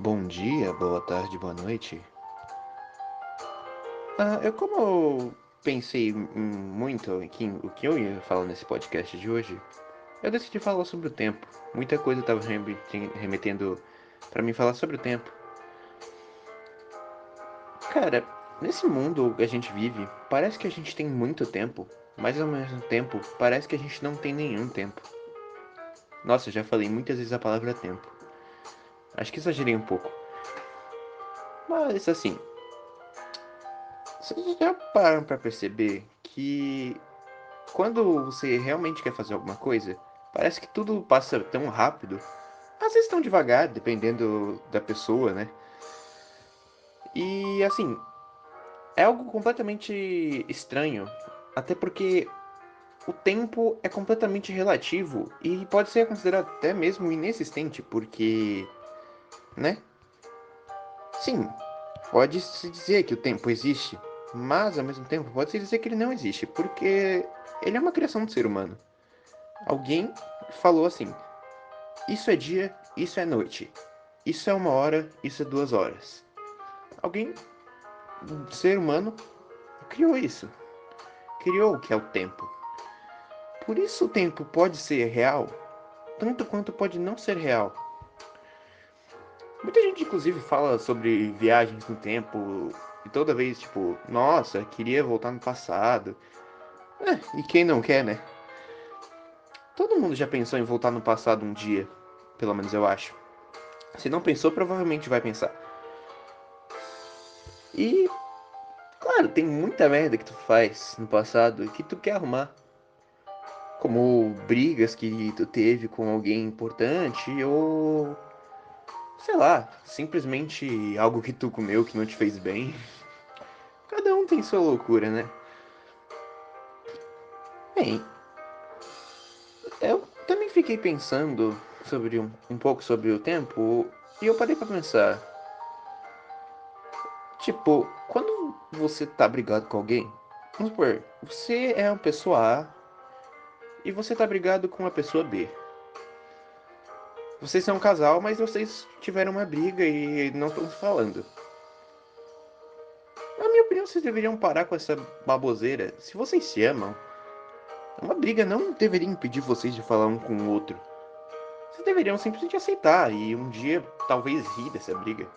Bom dia, boa tarde, boa noite. Como eu pensei muito em o que eu ia falar nesse podcast de hoje, eu decidi falar sobre o tempo. Muita coisa estava remetendo para mim falar sobre o tempo. Cara, nesse mundo que a gente vive, parece que a gente tem muito tempo, mas ao mesmo tempo parece que a gente não tem nenhum tempo. Nossa, eu já falei muitas vezes a palavra tempo. Acho que exagerei um pouco. Mas assim, vocês já pararam pra perceber que quando você realmente quer fazer alguma coisa, parece que tudo passa tão rápido. Às vezes tão devagar, dependendo da pessoa, né? E assim, é algo completamente estranho. Até porque o tempo é completamente relativo e pode ser considerado até mesmo inexistente, porque, né? Sim, pode-se dizer que o tempo existe, mas ao mesmo tempo pode-se dizer que ele não existe, porque ele é uma criação do ser humano. Alguém falou assim: isso é dia, isso é noite. Isso é 1 hora, isso é 2 horas. Alguém, um ser humano, criou isso. Criou o que é o tempo. Por isso o tempo pode ser real, tanto quanto pode não ser real. Muita gente, inclusive, fala sobre viagens no tempo e toda vez, tipo, nossa, queria voltar no passado. E quem não quer, né? Todo mundo já pensou em voltar no passado um dia, pelo menos eu acho. Se não pensou, provavelmente vai pensar. E claro, tem muita merda que tu faz no passado que tu quer arrumar. Como brigas que tu teve com alguém importante ou, sei lá, simplesmente algo que tu comeu que não te fez bem. Cada um tem sua loucura, né? Bem, eu também fiquei pensando sobre um pouco sobre o tempo e eu parei pra pensar. Tipo, quando você tá brigado com alguém, vamos supor, você é uma pessoa A e você tá brigado com a pessoa B. Vocês são um casal, mas vocês tiveram uma briga e não estão se falando. Na minha opinião, vocês deveriam parar com essa baboseira. Se vocês se amam, uma briga não deveria impedir vocês de falar um com o outro. Vocês deveriam simplesmente aceitar e um dia talvez rir dessa briga.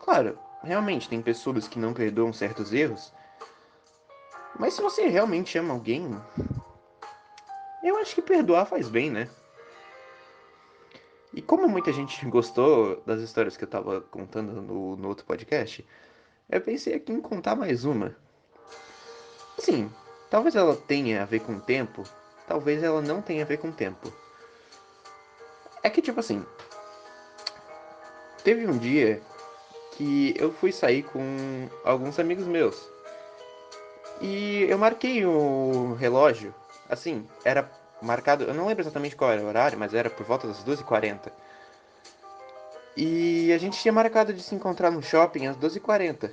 Claro, realmente tem pessoas que não perdoam certos erros, mas se você realmente ama alguém, eu acho que perdoar faz bem, né? E como muita gente gostou das histórias que eu tava contando no outro podcast, eu pensei aqui em contar mais uma. Sim, talvez ela tenha a ver com o tempo, talvez ela não tenha a ver com o tempo. É que, tipo assim, teve um dia que eu fui sair com alguns amigos meus. E eu marquei o relógio, assim, era marcado, eu não lembro exatamente qual era o horário, mas era por volta das 2h40. E a gente tinha marcado de se encontrar no shopping às 2h40.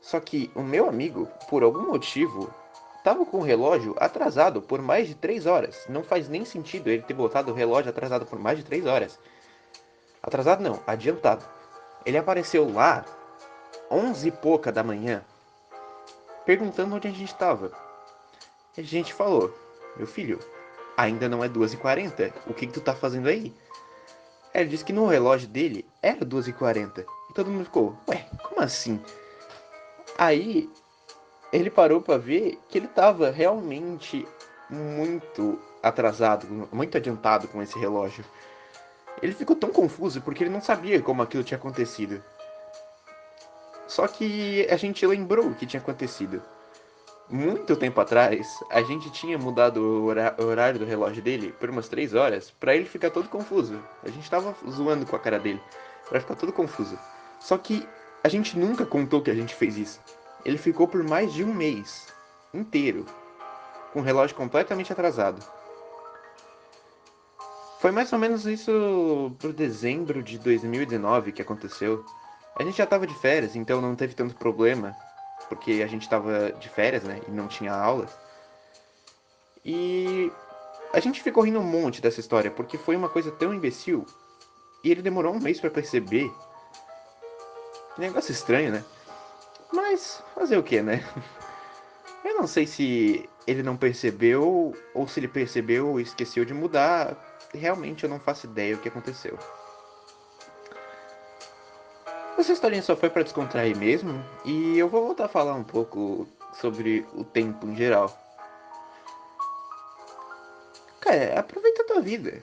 Só que o meu amigo, por algum motivo, tava com o relógio atrasado por mais de 3 horas. Não faz nem sentido ele ter botado o relógio atrasado por mais de 3 horas. Atrasado não, adiantado. Ele apareceu lá, 11 e pouca da manhã, perguntando onde a gente estava. E a gente falou: meu filho, ainda não é 2h40, o que tu tá fazendo aí? Ele disse que no relógio dele era 2h40. E todo mundo ficou: ué, como assim? Aí ele parou pra ver que ele tava realmente muito atrasado, muito adiantado com esse relógio. Ele ficou tão confuso porque ele não sabia como aquilo tinha acontecido. Só que a gente lembrou o que tinha acontecido. Muito tempo atrás, a gente tinha mudado o horário do relógio dele por umas 3 horas pra ele ficar todo confuso. A gente tava zoando com a cara dele pra ficar todo confuso. Só que a gente nunca contou que a gente fez isso. Ele ficou por mais de um mês inteiro com o relógio completamente atrasado. Foi mais ou menos isso pro dezembro de 2019 que aconteceu. A gente já tava de férias, então não teve tanto problema, porque a gente tava de férias, né, e não tinha aula. E a gente ficou rindo um monte dessa história, porque foi uma coisa tão imbecil, e ele demorou um mês pra perceber. Negócio estranho, né? Mas fazer o que, né? Eu não sei se ele não percebeu ou se ele percebeu e esqueceu de mudar. Realmente eu não faço ideia o que aconteceu. Essa historinha só foi pra descontrair mesmo, e eu vou voltar a falar um pouco sobre o tempo em geral. Cara, aproveita a tua vida.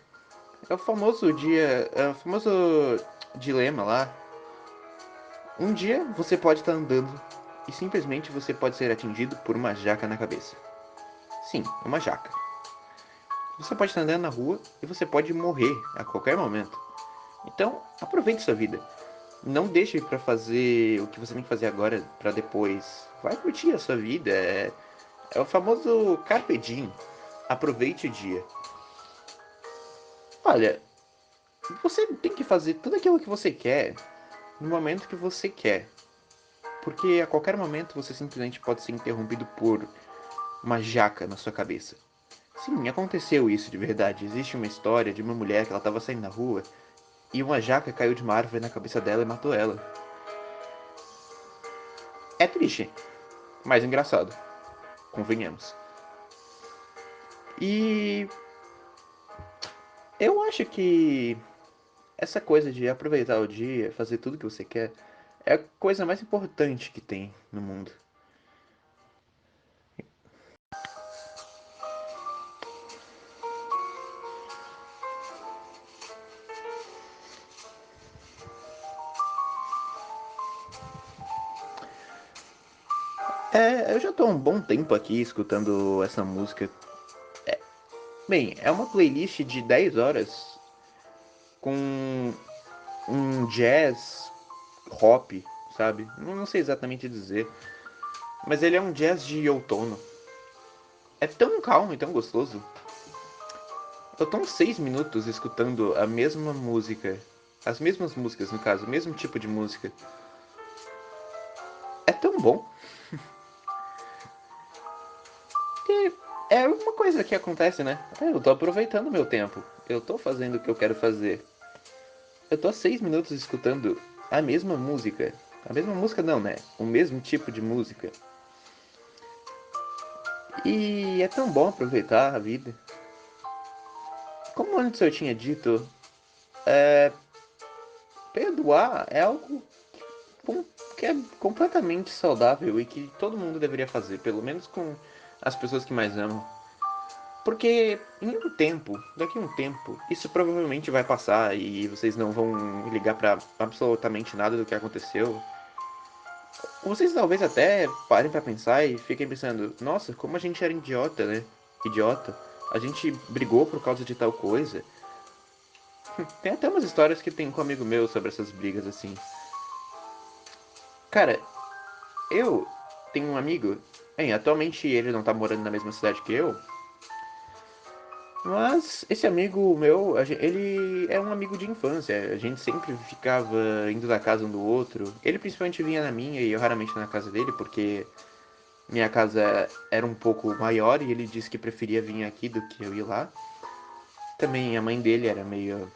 É o famoso dia. É o famoso dilema lá. Um dia você pode estar andando e simplesmente você pode ser atingido por uma jaca na cabeça. Sim, uma jaca. Você pode estar andando na rua e você pode morrer a qualquer momento. Então, aproveite sua vida. Não deixe pra fazer o que você tem que fazer agora pra depois. Vai curtir a sua vida. É o famoso carpe diem. Aproveite o dia. Olha, você tem que fazer tudo aquilo que você quer no momento que você quer. Porque a qualquer momento você simplesmente pode ser interrompido por uma jaca na sua cabeça. Sim, aconteceu isso de verdade. Existe uma história de uma mulher que ela estava saindo na rua e uma jaca caiu de uma árvore na cabeça dela e matou ela. É triste, mas engraçado. Convenhamos. E eu acho que essa coisa de aproveitar o dia, fazer tudo que você quer, é a coisa mais importante que tem no mundo. Eu já tô há um bom tempo aqui escutando essa música. Bem, é uma playlist de 10 horas com um jazz hop, sabe? Não sei exatamente dizer, mas ele é um jazz de outono. É tão calmo e tão gostoso. Eu tô uns 6 minutos escutando a mesma música. As mesmas músicas, no caso, o mesmo tipo de música. É tão bom. E é uma coisa que acontece, né? Eu tô aproveitando meu tempo. Eu tô fazendo o que eu quero fazer. Eu tô há 6 minutos escutando a mesma música. A mesma música não, né? O mesmo tipo de música. E é tão bom aproveitar a vida. Como antes eu tinha dito, perdoar é algo que é completamente saudável e que todo mundo deveria fazer, pelo menos com as pessoas que mais amam. Porque em um tempo, daqui a um tempo, isso provavelmente vai passar e vocês não vão ligar pra absolutamente nada do que aconteceu. Vocês talvez até parem pra pensar e fiquem pensando, nossa, como a gente era idiota, né? Idiota. A gente brigou por causa de tal coisa. Tem até umas histórias que tem com um amigo meu sobre essas brigas assim. Cara, eu tenho um amigo, atualmente ele não tá morando na mesma cidade que eu, mas esse amigo meu, ele é um amigo de infância. A gente sempre ficava indo na casa um do outro. Ele principalmente vinha na minha e eu raramente na casa dele, porque minha casa era um pouco maior e ele disse que preferia vir aqui do que eu ir lá. Também a mãe dele era meio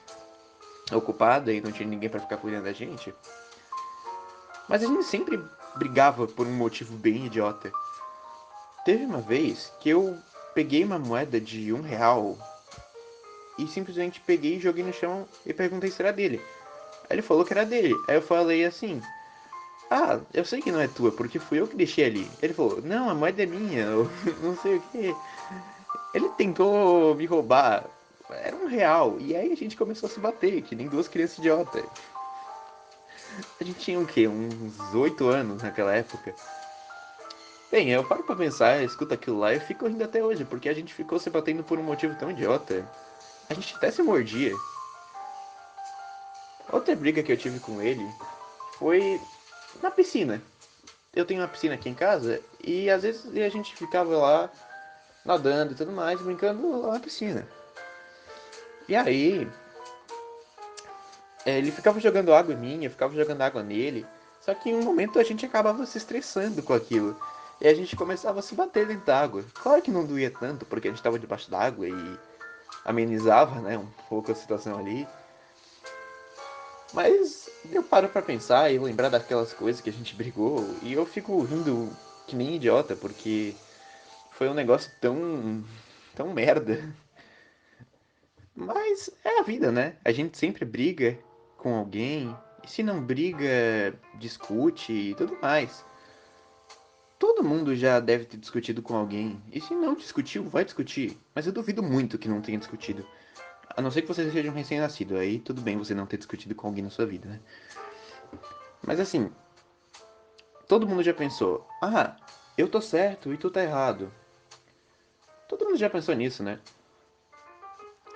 ocupada e não tinha ninguém pra ficar cuidando da gente. Mas a gente sempre brigava por um motivo bem idiota. Teve uma vez que eu peguei uma moeda de R$ 1 e simplesmente peguei e joguei no chão e perguntei se era dele. Aí ele falou que era dele. Aí eu falei assim: Ah, eu sei que não é tua, porque fui eu que deixei ali. Ele falou: Não, a moeda é minha, eu não sei o que. Ele tentou me roubar. Era R$ 1. E aí a gente começou a se bater, que nem duas crianças idiotas. A gente tinha o quê? Uns 8 anos naquela época. Bem, eu paro pra pensar, escuto aquilo lá e fico rindo até hoje, porque a gente ficou se batendo por um motivo tão idiota. A gente até se mordia. Outra briga que eu tive com ele foi na piscina. Eu tenho uma piscina aqui em casa e às vezes a gente ficava lá nadando e tudo mais, brincando lá na piscina. E aí, ele ficava jogando água em mim, eu ficava jogando água nele. Só que em um momento a gente acabava se estressando com aquilo. E a gente começava a se bater dentro da água. Claro que não doía tanto, porque a gente estava debaixo d'água e amenizava, né, um pouco a situação ali. Mas Eu paro pra pensar e lembrar daquelas coisas que a gente brigou e eu fico rindo que nem idiota, porque foi um negócio tão merda. Mas é a vida, né? A gente sempre briga com alguém, e se não briga, discute e tudo mais. Todo mundo já deve ter discutido com alguém, e se não discutiu, vai discutir. Mas eu duvido muito que não tenha discutido. A não ser que você seja um recém-nascido, aí tudo bem você não ter discutido com alguém na sua vida, né? Mas assim, todo mundo já pensou, ah, eu tô certo e tu tá errado. Todo mundo já pensou nisso, né?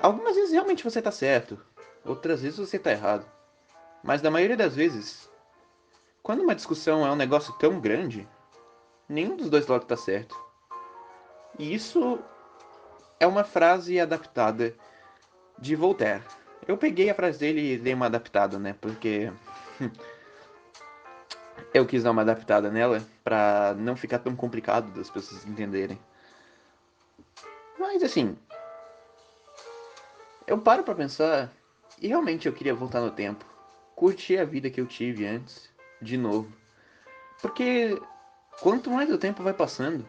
Algumas vezes realmente você tá certo, outras vezes você tá errado. Mas na maioria das vezes, quando uma discussão é um negócio tão grande, nenhum dos dois lados tá certo. E isso é uma frase adaptada de Voltaire. Eu peguei a frase dele e dei uma adaptada, né? Porque eu quis dar uma adaptada nela pra não ficar tão complicado das pessoas entenderem. Mas assim, eu paro pra pensar e realmente eu queria voltar no tempo. Curtir a vida que eu tive antes, de novo. Porque quanto mais o tempo vai passando,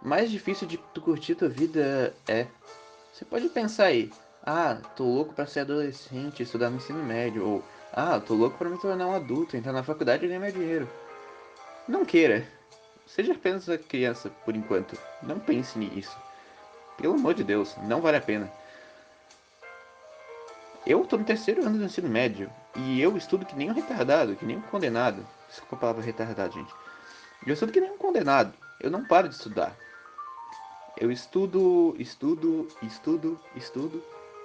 mais difícil de tu curtir tua vida é. Você pode pensar aí, ah, tô louco pra ser adolescente, estudar no ensino médio, ou ah, tô louco pra me tornar um adulto, entrar na faculdade e ganhar meu dinheiro. Não queira. Seja apenas a criança por enquanto. Não pense nisso. Pelo amor de Deus, não vale a pena. Eu tô no terceiro ano do ensino médio e eu estudo que nem um retardado, que nem um condenado. Desculpa a palavra retardado, gente. Eu estudo que nem um condenado. Eu não paro de estudar. Eu estudo, estudo, estudo, estudo.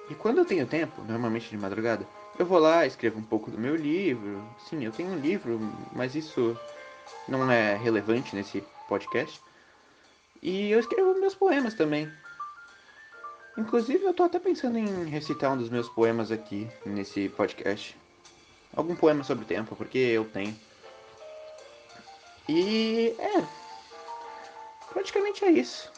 E quando eu tenho tempo, normalmente de madrugada, eu vou lá, escrevo um pouco do meu livro. Sim, eu tenho um livro, mas isso não é relevante nesse podcast. E eu escrevo meus poemas também. Inclusive, eu tô até pensando em recitar um dos meus poemas aqui nesse podcast. Algum poema sobre o tempo, porque eu tenho. E praticamente é isso.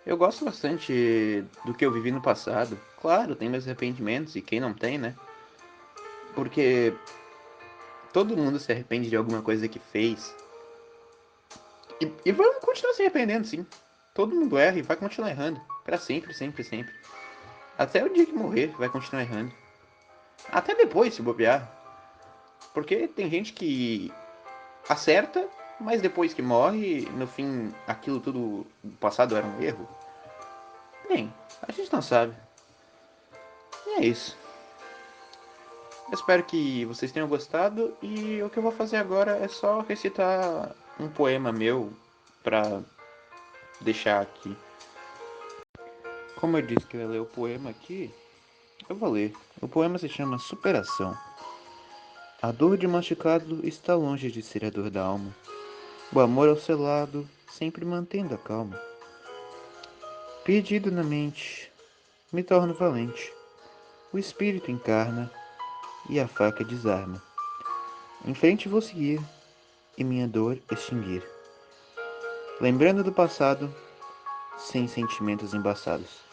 Eu gosto bastante do que eu vivi no passado. Claro, tem meus arrependimentos, e quem não tem, né? Porque todo mundo se arrepende de alguma coisa que fez. E vamos continuar se arrependendo, sim. Todo mundo erra e vai continuar errando. Pra sempre, sempre, sempre. Até o dia que morrer, vai continuar errando. Até depois, se bobear. Porque tem gente que acerta, mas depois que morre, no fim, aquilo tudo do passado era um erro. Bem, a gente não sabe. E é isso. Eu espero que vocês tenham gostado e o que eu vou fazer agora é só recitar um poema meu pra deixar aqui. Como eu disse que eu ia ler o poema aqui, eu vou ler. O poema se chama Superação. A dor de masticado está longe de ser a dor da alma. O amor ao seu lado, sempre mantendo a calma. Perdido na mente, me torno valente. O espírito encarna e a faca desarma. Em frente vou seguir e minha dor extinguir. Lembrando do passado, sem sentimentos embaçados.